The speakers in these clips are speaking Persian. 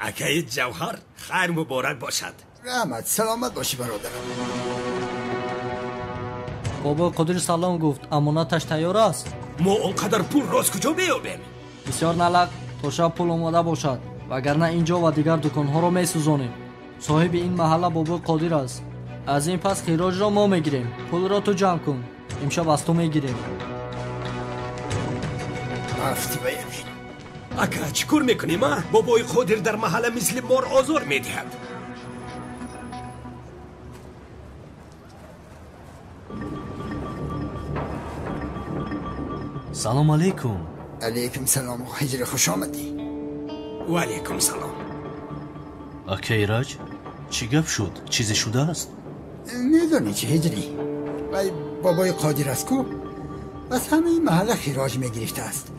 اکای جوهر خیر مبارک باشد. رحمت سلامت باشی برادرم. بابا قادر سلام گفت امانتش تیار است. ما اونقدر پول راز کجا بیابیم؟ بسیار نلق تا شب پول آماده باشد وگرنه اینجا و دیگر دکانها را میسوزانیم. صاحب این محله بابا قادر است. از این پس خراج را ما میگیریم. پول را تو جمع کن. امشب از تو میگیریم. افتی بیمین. اکا چیکار میکنیم؟ بابای قادر در محله مثل مار آزار میدهد. سلام علیکم. علیکم سلام و هجر خوش آمدی. و علیکم سلام. اکا ایراج چی گپ شد؟ چیزی شده است؟ میدونی چه هجری؟ وای بابای قادر است کو؟ از همه این محله خراج میگرفته است.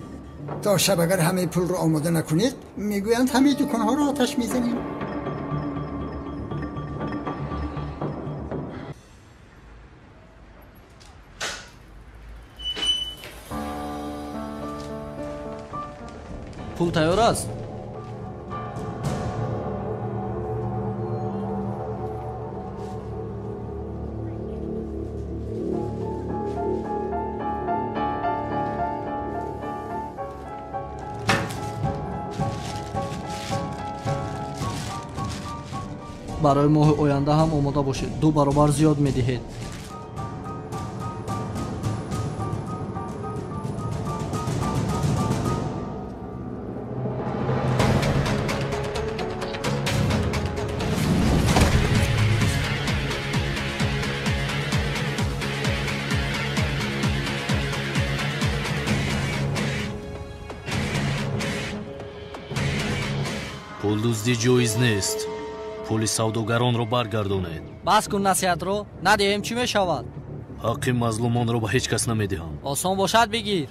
تا شب اگر همه پول رو آماده نکنید میگویند همه دکانها رو آتش میزنیم. پول تیار است. برای ماه آینده هم آماده باشید. 2 برابر زیاد میدهید. پول دزدی جایز نیست. پول سوداگران رو برگردونید. بس کن نصیحت رو. ندهیم چی میشود؟ حق مظلومان رو به هیچ کس نمیدهم. آسان باشد بگیر.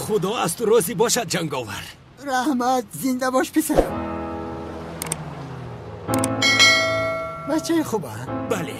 خدا از تو راضی باشد جنگاور. رحمت زنده باش پسرم. بچه خوبه؟ بله